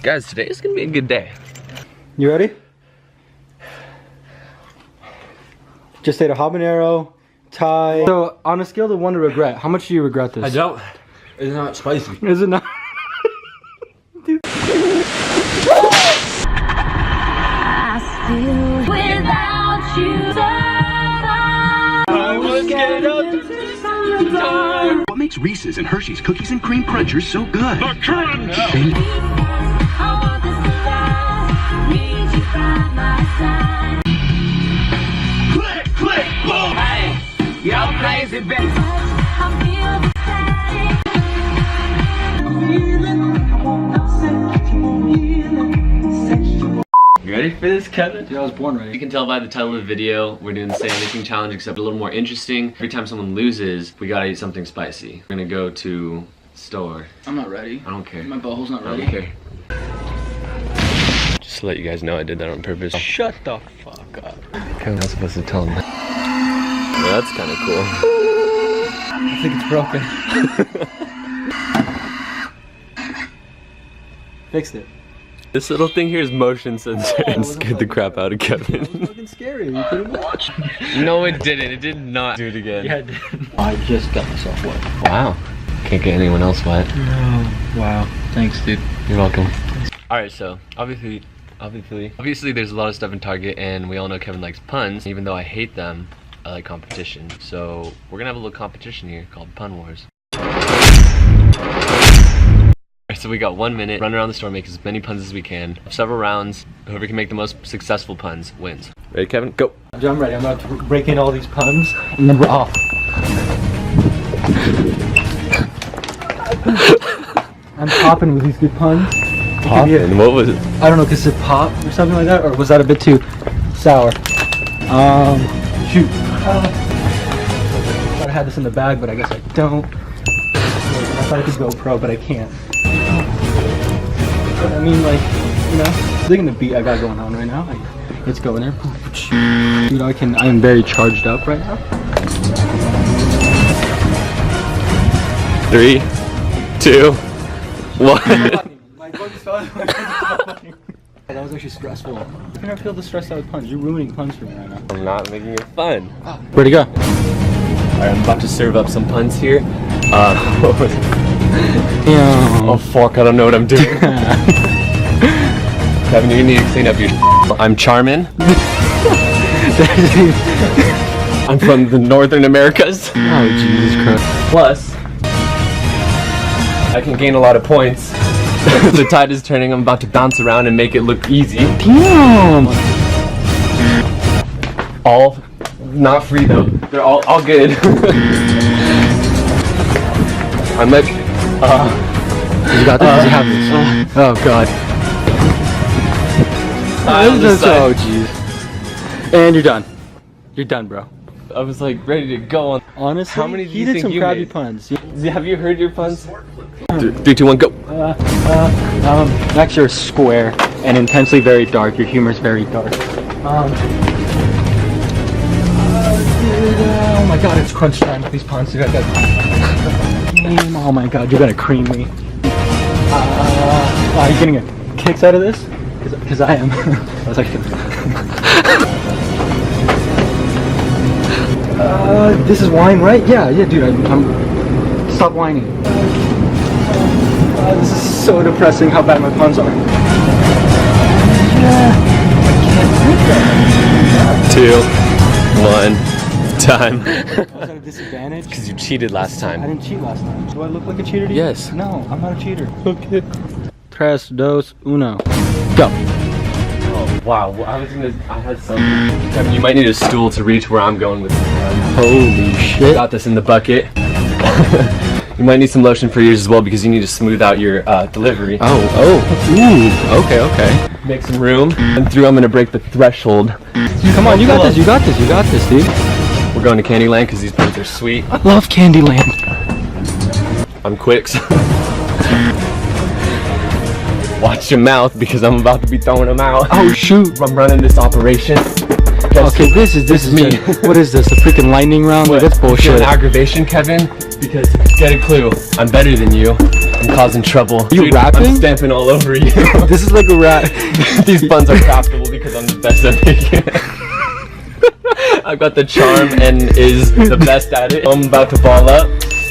Guys, today is gonna be a good day. You ready? Just ate a habanero, Thai. So on a scale of 1 to regret, how much do you regret this? I don't. It's not spicy. Is it not? Dude. Without you, I was getting up to the time. What makes Reese's and Hershey's Cookies and Cream Crunchers so good? The crunch! Click, click, boom! Hey, y'all crazy bitch. You ready for this, Kevin? Dude, I was born ready. You can tell by the title of the video, we're doing the Say Anything challenge, except a little more interesting. Every time someone loses, we gotta eat something spicy. We're gonna go to the store. I'm not ready. I don't care. My butthole's not I ready. don't care. Just to let you guys know I did that on purpose. Shut the fuck up. Kevin's not supposed to tell them. Well, that's kind of cool. I think it's broken. Fixed it. This little thing here is motion sensor and scared the crap out of That was Kevin. fucking scary. Are you kidding me? No, it didn't. It did not do it again. Yeah, it did. I just got myself wet. Wow. Can't get anyone else wet. Oh, wow. Thanks, dude. You're welcome. Alright, so obviously there's a lot of stuff in Target, and we all know Kevin likes puns. Even though I hate them, I like competition. So we're gonna have a little competition here called Pun Wars. Alright, so we got 1 minute, run around the store, make as many puns as we can. Several rounds, whoever can make the most successful puns wins. Ready, Kevin? Go! Dude, I'm ready. I'm about to break in all these puns, and then we're off. I'm popping with these good puns. And what was it? I don't know, cause it pop or something like that, or was that a bit too sour? Shoot. Thought I had this in the bag, but I guess I don't. I thought I could go pro, but I can't. But I mean, like, you know, digging the beat I got going on right now. Like, it's going there. Dude, I am very charged up right now. 3, 2, 1. My bugs fell. That was actually stressful. I can never feel the stress out with puns. You're ruining puns for me right now. I'm not making it fun. Where'd he go? Alright, I'm about to serve up some puns here. Yeah. Oh fuck, I don't know what I'm doing. Kevin, you need to clean up your I'm Charmin. I'm from the Northern Americas. Oh, Jesus Christ. Plus, I can gain a lot of points. The tide is turning, I'm about to bounce around and make it look easy. Damn! All not free though. They're all good. I'm like, You got this? You have this. Oh, God. Oh, jeez. And you're done. You're done, bro. I was like ready to go on. Honestly, How many do he you did think some you crappy made? puns. Have you heard your puns? 3, 2, 1, go. Next, you're square and intensely very dark. Your humor's very dark. Oh my God, it's crunch time with these puns. Dude, oh my God, you're gonna cream me. Are you getting a kicks out of this? Because I am. I was like, this is wine, right? Yeah, dude. I'm stop whining. This is so depressing how bad my puns are. I can't drink that. 2, 1, time. Was that a disadvantage? Because you cheated last I time. didn't cheat last time. Do I look like a cheater to you? Yes. No, I'm not a cheater. Okay. 3, 2, 1. Go. Oh, wow, well, I had something. Kevin, you might need a stool to reach where I'm going with this. Holy shit. Got this in the bucket. You might need some lotion for yours as well because you need to smooth out your delivery. Ooh, okay. Make some room. And through, I'm gonna break the threshold. Come on, you got this, dude. We're going to Candyland because these puns are sweet. I love Candyland. I'm Quicks. Watch your mouth because I'm about to be throwing them out. Oh shoot. I'm running this operation. Okay, this is me. What is this? A freaking lightning round? Like, that's bullshit. An aggravation, Kevin, because get a clue. I'm better than you. I'm causing trouble. You Dude, rapping? I'm stamping all over you. This is like a rap. These buns are craftable because I'm the best at making it. I've got the charm and is the best at it. I'm about to ball up.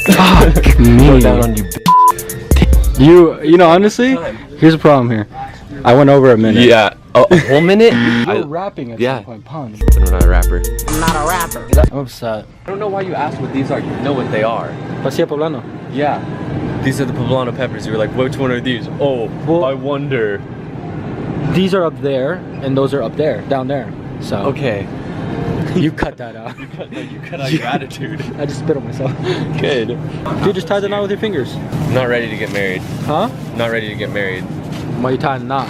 Fuck Go me. down on you, bitch. You know, honestly, here's the problem here. I went over a minute. Yeah. Oh, a whole minute? You were rapping at yeah. some point, Pun. I'm not a rapper. I'm upset. I don't know why you asked what these are. You know what they are. Pasilla Poblano. Yeah. These are the poblano peppers. You were like, which one are these? Oh, Well- I wonder. These are up there, and those are up there, down there. So Okay. you cut that out. You cut out your attitude. I just spit on myself. Good. Dude, just tie the knot with your fingers. I'm not ready to get married. Huh? Not ready to get married. Why you tying the knot?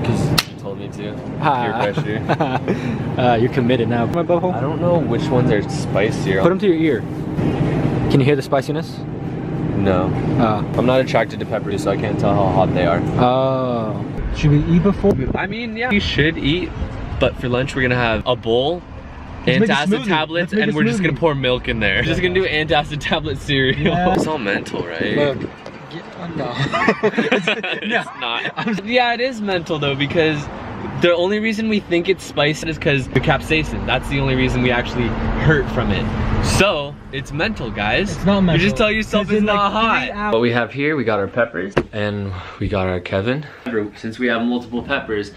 Because you told me to. Ha. Peer pressure. You're committed now. My I butthole. don't know which ones are spicier. Put them to your ear. Can you hear the spiciness? No. Uh. I'm not attracted to peppers, so I can't tell how hot they are. Oh. Should we eat before? I mean, yeah. You should eat, but for lunch we're gonna have a bowl, make a antacid smoothie. tablets, Let's make and a we're just smoothie. gonna pour milk in there. We're just gonna do antacid tablet cereal. Yeah. It's all mental, right? Look. No. It's not. Yeah, it is mental though, because the only reason we think it's spicy is because the capsaicin. That's the only reason we actually hurt from it. So it's mental, guys. It's not mental. You just tell yourself It's it's in, not like, 3 hot. hours. What we have here, we got our peppers and we got our Kevin. Since we have multiple peppers,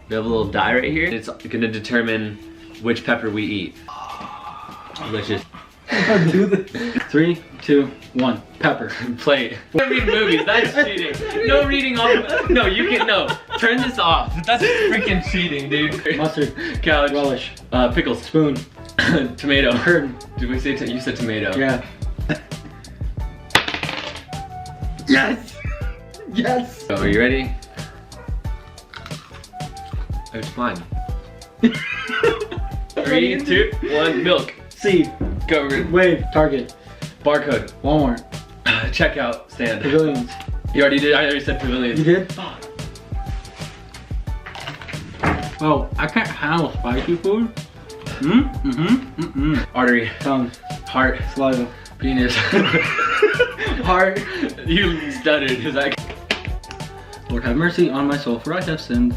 we have a little die right here. It's gonna determine which pepper we eat. Let's just Do the 3, 2, 1. Pepper. play. Don't read movies, that's cheating. No reading off. No, you can, no. Turn this off. That's freaking cheating, dude. Mustard. Couch. Relish. Pickles. Spoon. Tomato. Curd. Did we say, you said tomato. Yeah. Yes. Yes. So, are you ready? It's fine. 3, 2, 1, milk. Seed. Go, Wave. Target. barcode. Walmart. Checkout stand. Pavilions. You already did, I already said pavilion. You did? Oh, I can't handle spicy food. Artery. Tongue. Heart. Saliva. Penis. Heart. You stuttered. Is that? Lord have mercy on my soul, for I have sinned.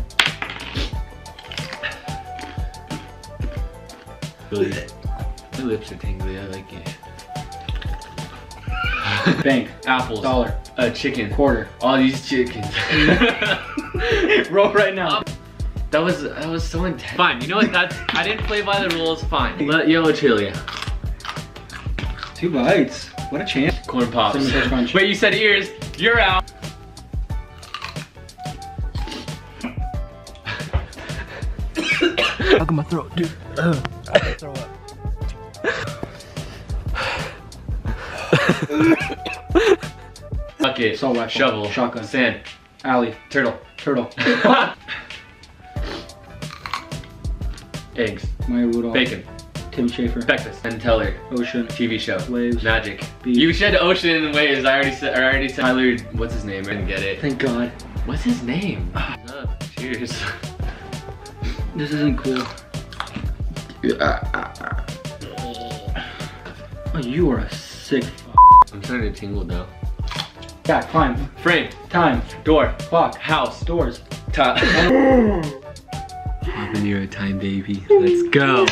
Really? My lips are tingly. I like it. Bank. Apples. Dollar. Chicken. Quarter. All these chickens. Roll right now. That was so intense. Fine. You know what? I didn't play by the rules. Fine. Yellow chili. 2 bites. What a chance. Corn pops. Cinnamon Toast Crunch. Wait, you said ears. You're out. Look at my throat, dude. I can throw up. Bucket. Salt rifle. Shovel. Shotgun. Sand. Alley. Turtle. Turtle. Eggs. Maya Rudolph. Bacon. Tim Schafer. Breakfast. Penn Teller. Ocean. TV show. Waves. Magic. Beach. You said ocean and waves. I already said Tyler. What's his name? I didn't get it. Thank God. What's his name? What's up? Cheers. This isn't cool. Oh, you are a sick I'm starting to tingle though. Yeah, climb. Frame. Time. Door. Clock. House. Doors. Top. When you're a time baby. Let's go.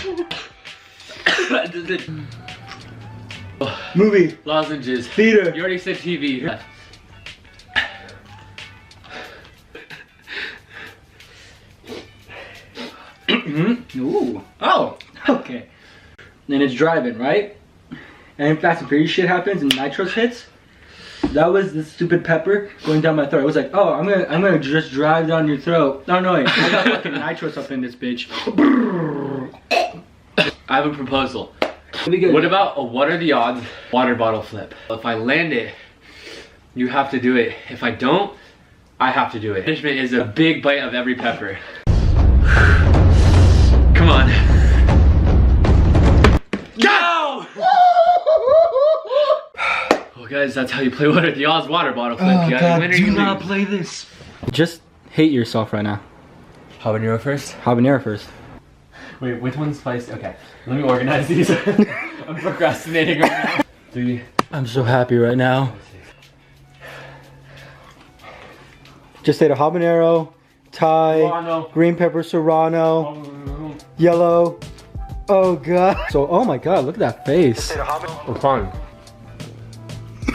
Movie. Lozenges. Theater. You already said TV. Ooh. Oh. Okay. Then it's driving, right? And then Fast and Furious shit happens and Nitros hits. That was the stupid pepper going down my throat. It was like, oh, I'm gonna just drive down your throat. No, no, wait. I got fucking Nitros up in this bitch. I have a proposal. What What about what are the odds water bottle flip? If I land it, you have to do it. If I don't, I have to do it. Punishment is a big bite of every pepper. Come on. Go! Well guys, that's how you play what are the odds water bottle flip. Oh You God, win or do you not lose. play this. Just hate yourself right now. Habanero first? Habanero first. Wait, which one's spiced? Okay, let me organize these. I'm procrastinating right now. 3. I'm so happy right now. Just ate a habanero, Thai, Serrano. green pepper serrano, yellow. Oh god. So, oh my god, look at that face. I'm fine.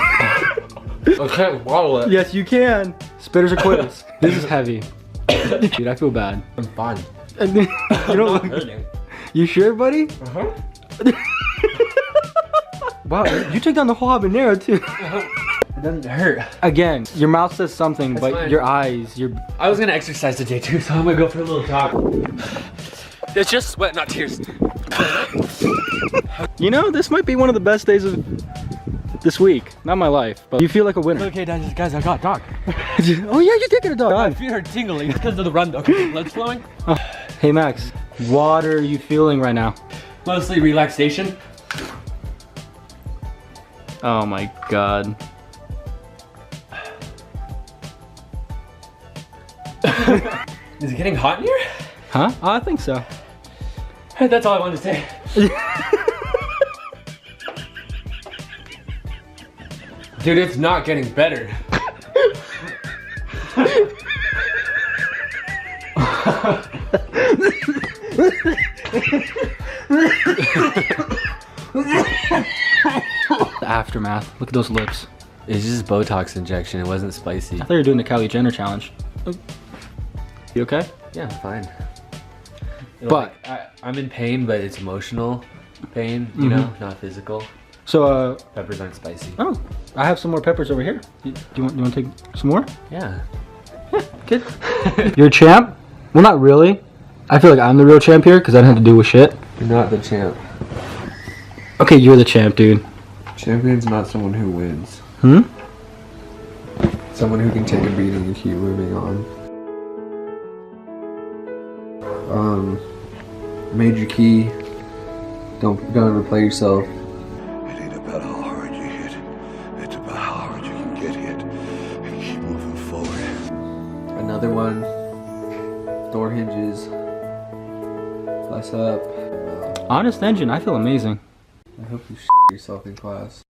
I can't swallow it. Yes, you can. Spitters or quitters. This is heavy. Dude, I feel bad. I'm fine. You don't look. You sure, buddy? Uh-huh. Wow, you took down the whole habanero too. It doesn't hurt. Again, your mouth says something, but fine. your eyes, your. I was gonna exercise today too, so I'm gonna go for a little jog. It's just sweat, not tears. You know, this might be one of the best days of this week. Not my life, but you feel like a winner. Okay, guys, I got a dog. Oh yeah, you did get a dog. My feet are tingling because of the run though, because blood's flowing. Hey Max, what are you feeling right now? Mostly relaxation. Oh my god. Is it getting hot in here? Huh? Oh, I think so. That's all I wanted to say. Dude, it's not getting better. The aftermath. Look at those lips. It's just Botox injection. It wasn't spicy. I thought you were doing the Kylie Jenner challenge. You okay? Yeah, I'm fine. But- I'm in pain, but it's emotional pain, you know, not physical. So, Peppers aren't spicy. oh, I have some more peppers over here. Do you want to take some more? Yeah. Good. You're a champ? Well, not really. I feel like I'm the real champ here because I didn't have to do with shit. You're not the champ. Okay, you're the champ, dude. Champion's not someone who wins. Hmm? Someone who can take a beating and keep moving on. Major key. Don't overplay yourself. It ain't about how hard you hit. It's about how hard you can get hit and keep moving forward. Another one. Door hinges. Less up. Honest engine, I feel amazing. I hope you yourself in class.